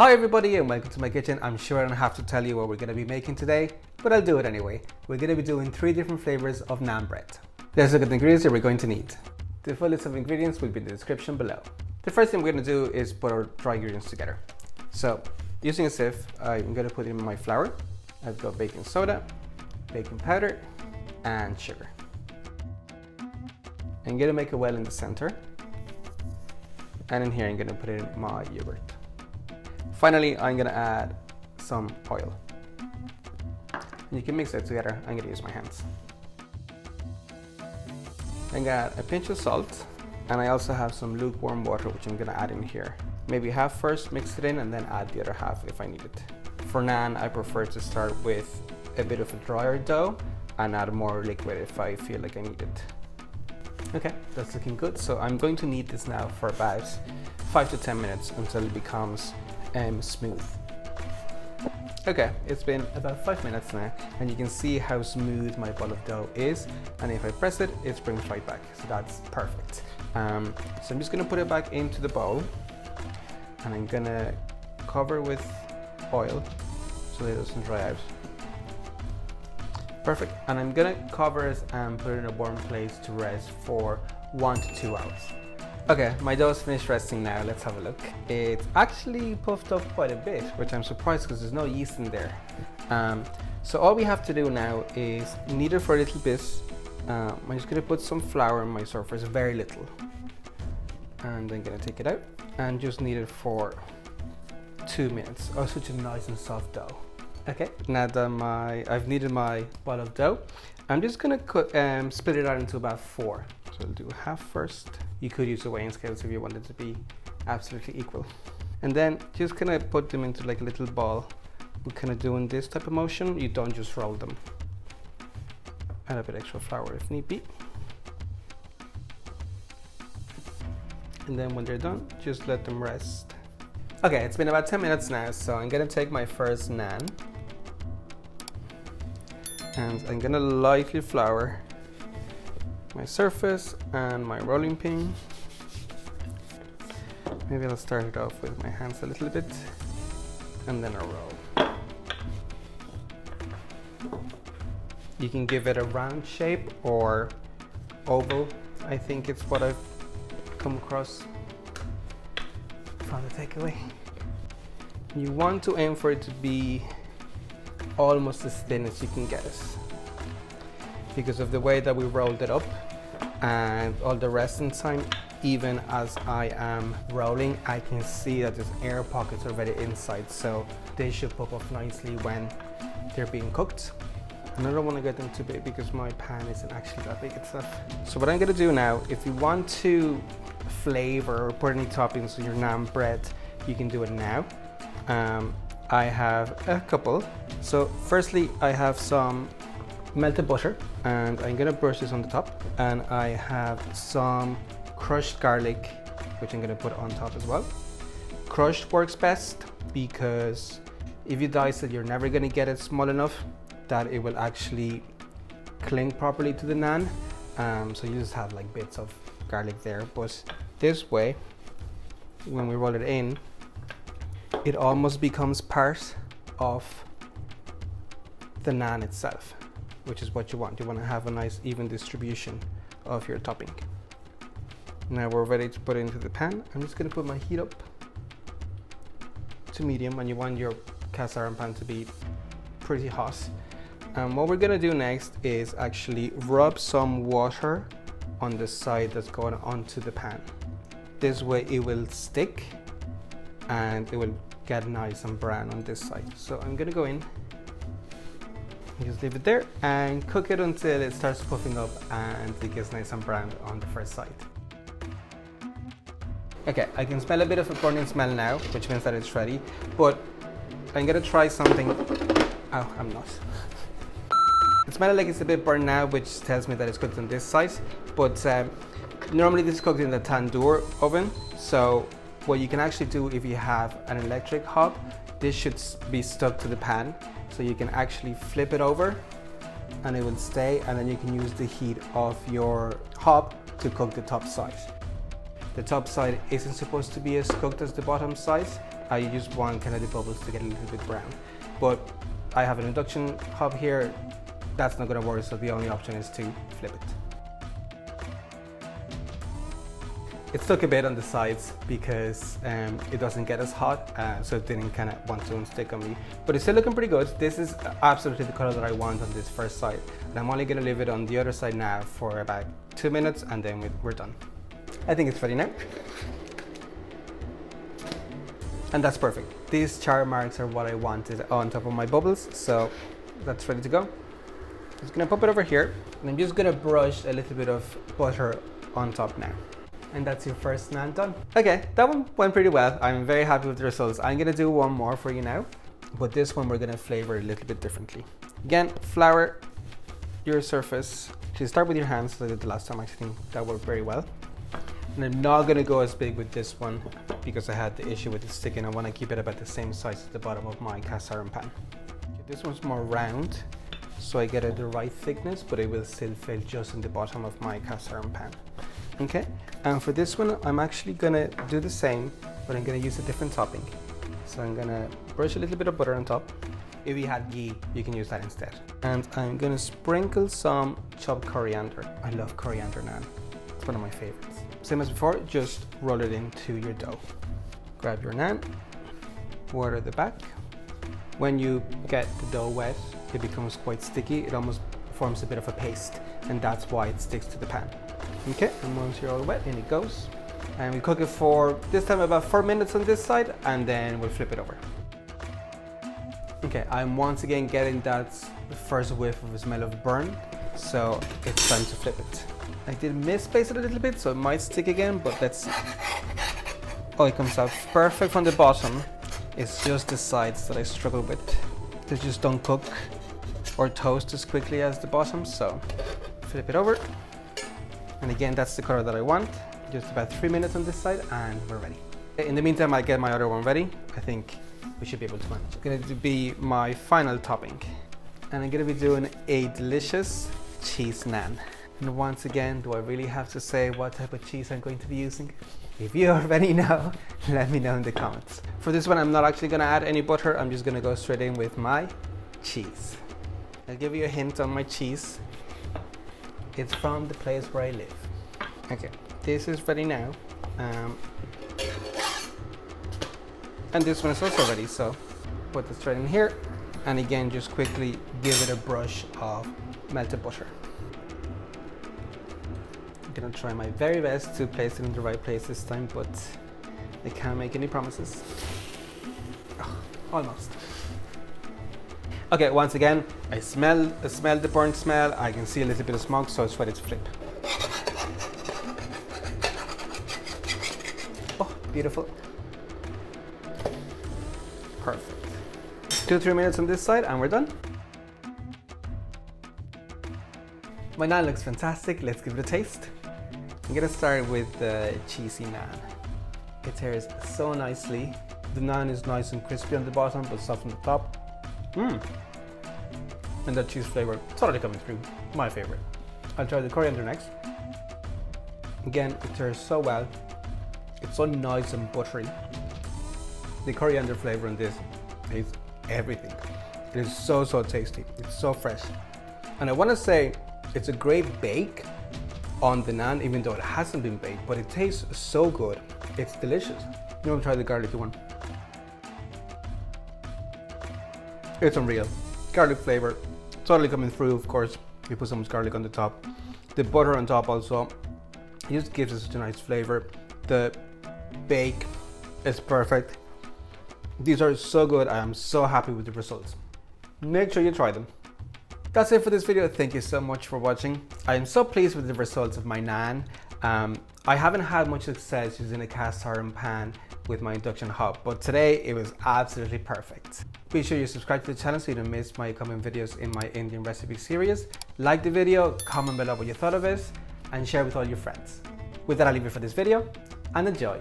Hi everybody and welcome to my kitchen. I'm sure I don't have to tell you what we're going to be making today, but I'll do it anyway. We're going to be doing 3 different flavors of naan bread. Let's look at the ingredients that we're going to need. The full list of ingredients will be in the description below. The first thing we're going to do is put our dry ingredients together. So using a sieve, I'm going to put in my flour. I've got baking soda, baking powder and sugar. I'm going to make a well in the center. And in here I'm going to put in my yogurt. Finally, I'm going to add some oil. You can mix it together. I'm going to use my hands. I'm going to add a pinch of salt, and I also have some lukewarm water which I'm going to add in here. Maybe half first, mix it in, and then add the other half if I need it. For naan, I prefer to start with a bit of a drier dough and add more liquid if I feel like I need it. Okay, that's looking good. So I'm going to knead this now for about 5 to 10 minutes until it becomes smooth. Okay, it's been about 5 minutes now, and you can see how smooth my ball of dough is, and if I press it, it springs right back, so that's perfect. So I'm just going to put it back into the bowl, and I'm going to cover with oil so that it doesn't dry out. Perfect, and I'm going to cover it and put it in a warm place to rest for 1 to 2 hours. Okay, my dough is finished resting now. Let's have a look. It's actually puffed up quite a bit, which I'm surprised because there's no yeast in there. So all we have to do now is knead it for a little bit. I'm just going to put some flour on my surface, very little. And I'm going to take it out and just knead it for 2 minutes. Oh, such a nice and soft dough. Okay, now that I've kneaded my ball of dough, I'm just going to split it out into about 4. So I'll do half first. You could use a weighing scale if you want it to be absolutely equal. And then just kind of put them into like a little ball. We're kind of doing this type of motion. You don't just roll them. Add a bit extra flour if need be. And then when they're done, just let them rest. Okay, it's been about 10 minutes now, so I'm gonna take my first naan. And I'm gonna lightly flour my surface and my rolling pin. Maybe I'll start it off with my hands a little bit and then a roll. You can give it a round shape or oval. I think it's what I've come across from the takeaway. You want to aim for it to be almost as thin as you can get it, because of the way that we rolled it up and all the resting time. Even as I am rolling, I can see that there's air pockets already inside, so they should pop up nicely when they're being cooked. And I don't want to get them too big because my pan isn't actually that big itself. So what I'm going to do now, if you want to flavor or put any toppings on your naan bread, you can do it now. I have a couple. So firstly, I have some melted butter, and I'm gonna brush this on the top, and I have some crushed garlic which I'm gonna put on top as well. Crushed works best because if you dice it, you're never gonna get it small enough that it will actually cling properly to the naan, so you just have like bits of garlic there. But this way, when we roll it in, it almost becomes part of the naan itself, which is what you want. You want to have a nice even distribution of your topping. Now we're ready to put it into the pan. I'm just going to put my heat up to medium, and you want your cast iron pan to be pretty hot. And what we're going to do next is actually rub some water on the side that's going onto the pan. This way it will stick and it will get nice and brown on this side. So I'm going to go in. Just leave it there and cook it until it starts puffing up and it gets nice and brown on the first side. Okay, I can smell a bit of a burning smell now, which means that it's ready, but I'm gonna try something. Oh, I'm not. It smells like it's a bit burnt now, which tells me that it's cooked on this side, but normally this is cooked in the tandoor oven. So what you can actually do if you have an electric hob, this should be stuck to the pan. So you can actually flip it over and it will stay, and then you can use the heat of your hob to cook the top side. The top side isn't supposed to be as cooked as the bottom side, I just want kind of the bubbles to get a little bit brown. But I have an induction hob here. That's not gonna work, so the only option is to flip it. It stuck a bit on the sides because it doesn't get as hot, so it didn't kind of want to stick on me. But it's still looking pretty good. This is absolutely the color that I want on this first side. And I'm only gonna leave it on the other side now for about 2 minutes, and then we're done. I think it's ready now. And that's perfect. These char marks are what I wanted on top of my bubbles, so that's ready to go. I'm just gonna pop it over here, and I'm just gonna brush a little bit of butter on top now. And that's your first naan done. Okay, that one went pretty well. I'm very happy with the results. I'm gonna do one more for you now, but this one we're gonna flavor a little bit differently. Again, flour your surface. You start with your hands like I did the last time. I think that worked very well. And I'm not gonna go as big with this one because I had the issue with it sticking. I wanna keep it about the same size as the bottom of my cast iron pan. Okay, this one's more round, so I get it the right thickness, but it will still fit just in the bottom of my cast iron pan. Okay, and for this one, I'm actually gonna do the same, but I'm gonna use a different topping. So I'm gonna brush a little bit of butter on top. If you had ghee, you can use that instead. And I'm gonna sprinkle some chopped coriander. I love coriander naan. It's one of my favorites. Same as before, just roll it into your dough. Grab your naan, water the back. When you get the dough wet, it becomes quite sticky. It almost forms a bit of a paste, and that's why it sticks to the pan. Okay, and once you're all wet, in it goes. And we cook it for, this time, about 4 minutes on this side, and then we'll flip it over. Okay, I'm once again getting that first whiff of a smell of burn, so it's time to flip it. I did misplace it a little bit, so it might stick again, but let's see. Oh, it comes out perfect from the bottom. It's just the sides that I struggle with. They just don't cook or toast as quickly as the bottom, so flip it over. And again, that's the color that I want. Just about 3 minutes on this side, and we're ready. In the meantime, I'll get my other one ready. I think we should be able to manage. It's going to be my final topping. And I'm going to be doing a delicious cheese naan. And once again, do I really have to say what type of cheese I'm going to be using? If you already know, let me know in the comments. For this one, I'm not actually going to add any butter. I'm just going to go straight in with my cheese. I'll give you a hint on my cheese. It's from the place where I live. Okay, this is ready now. And this one is also ready, so put this straight in here. And again, just quickly give it a brush of melted butter. I'm gonna try my very best to place it in the right place this time, but I can't make any promises. Oh, almost. Okay, once again, I smell the burnt smell. I can see a little bit of smoke, so it's ready to flip. Oh, beautiful. Perfect. 2-3 minutes on this side, and we're done. My naan looks fantastic. Let's give it a taste. I'm gonna start with the cheesy naan. It tears so nicely. The naan is nice and crispy on the bottom, but soft on the top. And that cheese flavor totally coming through. My favorite. I'll try the coriander next. Again, it tears so well. It's so nice and buttery. The coriander flavor in this is everything. It is so tasty. It's so fresh. And I want to say it's a great bake on the naan, even though it hasn't been baked, but it tastes so good. It's delicious. You want to try the garlicky one? It's unreal. Garlic flavor, totally coming through. Of course, you put some garlic on the top. The butter on top also, it just gives it such a nice flavor. The bake is perfect. These are so good. I am so happy with the results. Make sure you try them. That's it for this video. Thank you so much for watching. I am so pleased with the results of my naan. I haven't had much success using a cast iron pan with my induction hob, but today it was absolutely perfect. Be sure you subscribe to the channel so you don't miss my upcoming videos in my Indian recipe series. Like the video, comment below what you thought of it, and share with all your friends. With that, I'll leave you for this video, and enjoy.